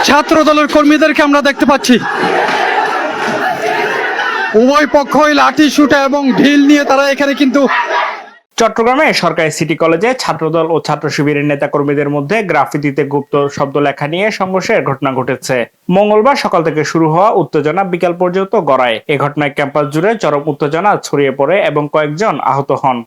ছাত্র দলের কর্মীদেরকে আমরা দেখতে পাচ্ছি উভয় পক্ষই লাঠি শুটা এবং ঢিল নিয়ে তারা এখানে কিন্তু চট্টগ্রামে সরকারি সিটি কলেজে ছাত্রদল ও ছাত্র শিবিরের নেতাকর্মীদের মধ্যে গ্রাফিতিতে গুপ্ত শব্দ লেখা নিয়ে সংঘর্ষের ঘটনা ঘটেছে। মঙ্গলবার সকাল থেকে শুরু হওয়া উত্তেজনা বিকাল পর্যন্ত গড়ায়। এ ঘটনায় ক্যাম্পাস জুড়ে চরম উত্তেজনা ছড়িয়ে পড়ে এবং কয়েকজন আহত হন।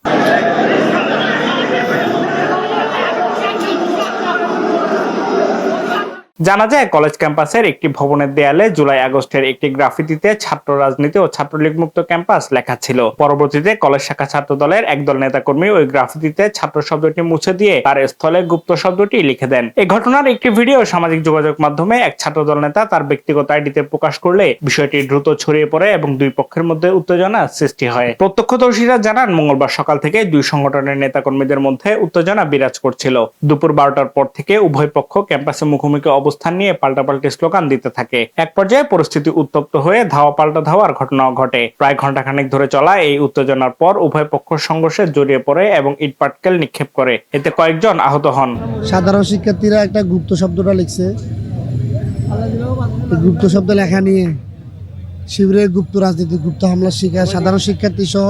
জানা যায় কলেজ ক্যাম্পাসের একটি ভবনের দেয়ালে জুলাই আগস্টের একটি গ্রাফিতিতে ছাত্র রাজনীতি ও ছাত্রলীগ মুক্ত ক্যাম্পাস লেখা ছিল। পরবর্তীতে কলেজ শাখা ছাত্র দলের একদল নেতাকর্মী ওই গ্রাফিতিতে ছাত্র শব্দটি মুছে দিয়ে তার স্থলে গুপ্ত শব্দটি লিখে দেন। এই ঘটনার একটি ভিডিও সামাজিক যোগাযোগ মাধ্যমে এক ছাত্রদল নেতা তার ব্যক্তিগত আইডিতে প্রকাশ করলে বিষয়টি দ্রুত ছড়িয়ে পড়ে এবং দুই পক্ষের মধ্যে উত্তেজনা সৃষ্টি হয়। প্রত্যক্ষদর্শীরা জানান মঙ্গলবার সকাল থেকে দুই সংগঠনের নেতাকর্মীদের মধ্যে উত্তেজনা বিরাজ করছিল। দুপুর 12টার পর থেকে উভয় পক্ষ ক্যাম্পাসে মুখোমুখি অবস্থান নিয়ে পাল্টাপাল্টি স্লোগান দিতে থাকে। এক পর্যায়ে পরিস্থিতি উত্তপ্ত হয়ে ধাওয়া পাল্টা ধাওয়ার ঘটনাও ঘটে। প্রায় ঘণ্টাখানেক ধরে চলা এই উত্তেজনার পর উভয় পক্ষ সংঘর্ষে জড়িয়ে পড়ে এবং ইট পাটকেল নিক্ষেপ করে। এতে কয়েকজন আহত হন। সাধারণ শিক্ষার্থীরা একটা গুপ্ত শব্দটা লিখছে, গুপ্ত শব্দ লেখা নিয়ে শিবিরের গুপ্ত রাজনীতি, গুপ্ত হামলার শিকার সাধারণ শিক্ষার্থী সহ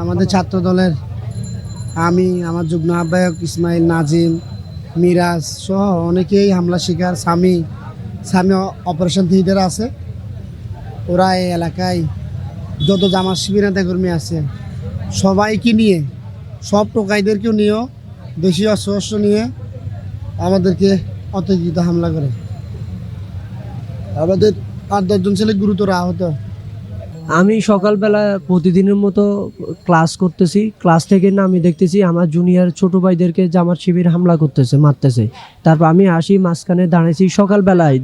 আমাদের ছাত্র দলের আমি, আমার যুগ্ম আহ্বায়ক ইসমাইল, নাজিম, মিরাজ সহ অনেকেই হামলা শিকার। স্বামী অপারেশন থিয়েটার আছে। ওরা এই এলাকায় যত জামাত শিবির নেতাকর্মী আছে সবাইকে নিয়ে, সব টোকাইদেরকেও নিয়েও বেশি অস্ত্র নিয়ে আমাদেরকে অতর্কিত হামলা করে। আমাদের 8-10 জন ছেলে গুরুতর আহত। আমি সকালবেলা প্রতিদিনের মতো ক্লাস করতেছি। ক্লাস থেকে না আমি দেখতেছি আমার জুনিয়র ছোট ভাইদেরকে জামাত শিবির হামলা করতেছে, মারতেছে। তারপর আমি আসি, মাঝখানে দাঁড়াইছি সকালবেলায়,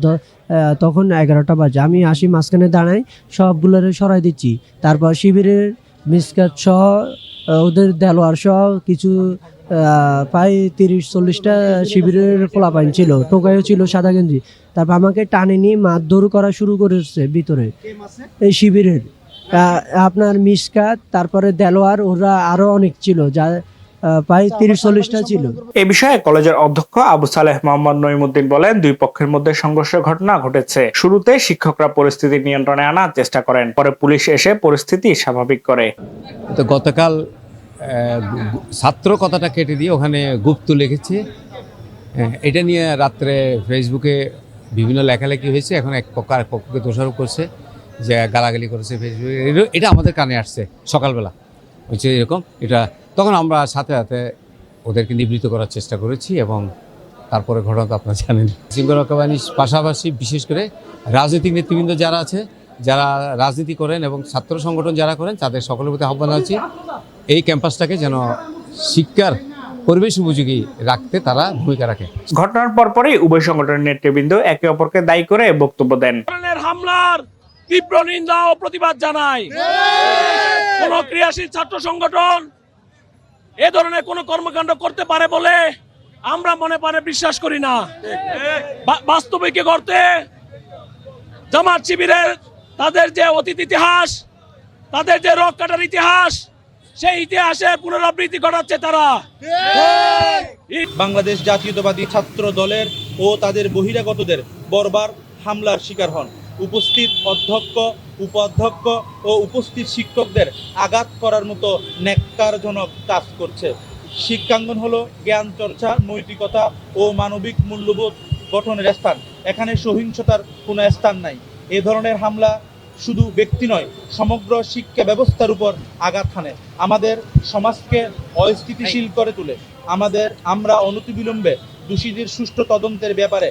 তখন 11টা বাজে। আমি আসি, মাঝখানে দাঁড়াই, সবগুলোরে সরাই দিচ্ছি। তারপর শিবিরের মিসকাত সহ ওদের দেলোয়ার সহ কিছু প্রায় 30-40টা শিবিরের পোলাপাইন ছিল, টোকাইও ছিল সাদা গেঞ্জি। তারপর আমাকে টানে নিয়ে মারধর করা শুরু করেছে ভিতরে। এই শিবিরের আপনার মিসকাত, তারপরে দেলোয়ার, ওরা আরো অনেক ছিল, যা প্রায় 30-40টা ছিল। এ বিষয়ে কলেজের অধ্যক্ষ আবু সালেহ মোহাম্মদ নঈমুদ্দিন বলেন, দুই পক্ষের মধ্যে সংঘর্ষের ঘটনা ঘটেছে। শুরুতে শিক্ষকরা পরিস্থিতি নিয়ন্ত্রণে আনার চেষ্টা করেন, পরে পুলিশ এসে পরিস্থিতি স্বাভাবিক করে। তো গতকাল ছাত্র কথাটা কেটে দিয়ে ওখানে গুপ্ত লিখেছে। এটা নিয়ে রাত্রে ফেসবুকে বিভিন্ন লেখালেখি হয়েছে। এখন এক পক্ষ আরেক পক্ষকে দোষারোপ করছে যে গালাগালি করেছে ফেসবুকে। এটা আমাদের কানে আসছে সকালবেলা, হচ্ছে এরকম। এটা তখন আমরা সাথে সাথে ওদেরকে নিবৃত্ত করার চেষ্টা করেছি এবং তারপরে ঘটনা তো আপনারা জানেন। শৃঙ্খলা বাহিনীর পাশাপাশি বিশেষ করে রাজনৈতিক নেতৃবৃন্দ যারা আছে, যারা রাজনীতি করেন এবং ছাত্র সংগঠন যারা করেন, তাদের সকলের প্রতি আহ্বান আছে এই ক্যাম্পাসটাকে যেন শিক্ষার পরিবেশ উপযোগী রাখতে তারা ভূমিকা রাখে। ঘটনার পরপরই উভয় সংগঠনের নেতৃবৃন্দ একে অপরকে দায়ী করে বক্তব্য দেন। হামলার তীব্র নিন্দা ও প্রতিবাদ জানাই। কোন ক্রিয়াশীল ছাত্র সংগঠন এ ধরনের কোন কর্মকাণ্ড করতে পারে বলে আমরা মনে প্রাণে বিশ্বাস করি না। বাস্তবিক করতে জামাত শিবিরের তাদের যে অতীত ইতিহাস, তাদের যে রক কাটার ইতিহাস, সেই ইতিহাসে পুনরাবৃত্তি ঘটাচ্ছে তারা। বাংলাদেশ জাতীয়তাবাদী ছাত্র দলের ও তাদের বহিরাগতদের বর্বর হামলার শিকার হন। উপস্থিত অধ্যক্ষ, উপাধ্যক্ষ ও উপস্থিত শিক্ষকদের আঘাত করার মতো ন্যাক্কারজনক কাজ করছে। শিক্ষাঙ্গন হলো জ্ঞান চর্চা, নৈতিকতা ও মানবিক মূল্যবোধ গঠনের স্থান। এখানে সহিংসতার কোনো স্থান নাই। এ ধরনের হামলা শুধু ব্যক্তি নয়, সমগ্র শিক্ষা ব্যবস্থার উপর আঘাত হানে, আমাদের সমাজকে অস্থিতিশীল করে তোলে। আমরা অনতিবিলম্বে দোষীদের সুষ্ঠু তদন্তের ব্যাপারে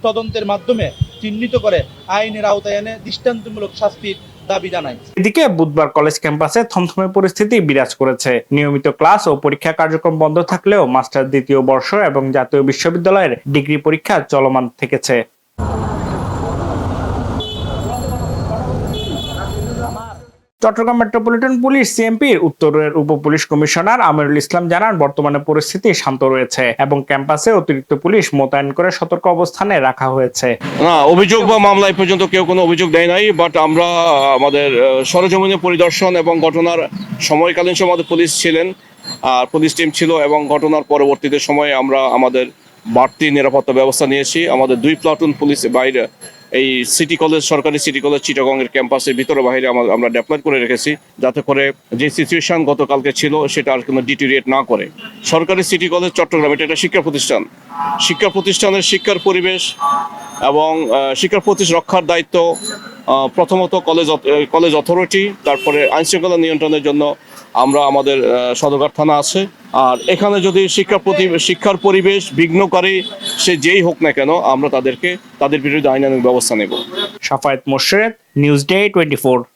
তদন্তের মাধ্যমে চিহ্নিত করে আইনের আওতায় এনে দৃষ্টান্তমূলক শাস্তির দাবি জানাই। এদিকে বুধবার কলেজ ক্যাম্পাসে থমথমে পরিস্থিতি বিরাজ করেছে। নিয়মিত ক্লাস ও পরীক্ষা কার্যক্রম বন্ধ থাকলেও মাস্টার দ্বিতীয় বর্ষ এবং জাতীয় বিশ্ববিদ্যালয়ের ডিগ্রি পরীক্ষা চলমান থেকেছে। চট্টগ্রাম মেট্রোপলিটন পুলিশ সিএমপির উত্তরের উপপুলিশ কমিশনার আমিরুল ইসলাম জানান, বর্তমানে পরিস্থিতি শান্ত রয়েছে এবং ক্যাম্পাসে অতিরিক্ত পুলিশ মোতায়েন করে সতর্ক অবস্থানে রাখা হয়েছে। না, অভিযোগ বা মামলা এই পর্যন্ত কেউ কোনো অভিযোগ দেয় নাই, বাট আমরা আমাদের সরেজমিনে পরিদর্শন এবং ঘটনার সময়কালীন সময় পুলিশ ছিলেন আর পুলিশ টিম ছিল এবং ঘটনার পরবর্তীতে সময়ে আমরা আমাদের বাড়তি নিরাপত্তা ব্যবস্থা নিয়েছি। আমাদের 2 প্লাটুন পুলিশ বাইরে এই সিটি কলেজ, সরকারি সিটি কলেজ চিটাগংয়ের ক্যাম্পাসের ভিতরে বাইরে আমরা ডেপ্লয় করে রেখেছি, যাতে করে যে সিচুয়েশন গতকালকে ছিল সেটা আর কোনো ডিটেরিয়েট না করে। সরকারি সিটি কলেজ চট্টগ্রাম এটা একটা শিক্ষা প্রতিষ্ঠান। শিক্ষা প্রতিষ্ঠানের শিক্ষার পরিবেশ এবং শিক্ষার প্রতিষ্ঠান রক্ষার দায়িত্ব প্রথমত কলেজ অথরিটি, তারপরে আইনশৃঙ্খলা নিয়ন্ত্রণের জন্য আমরা আমাদের সদরঘাট থানা আছে। আর এখানে যদি শিক্ষার পরিবেশ বিঘ্নকারী সে যেই হোক না কেন, আমরা তাদের বিরুদ্ধে আইনানুগ ব্যবস্থা নেব। Shafayet Morshed, news day 24।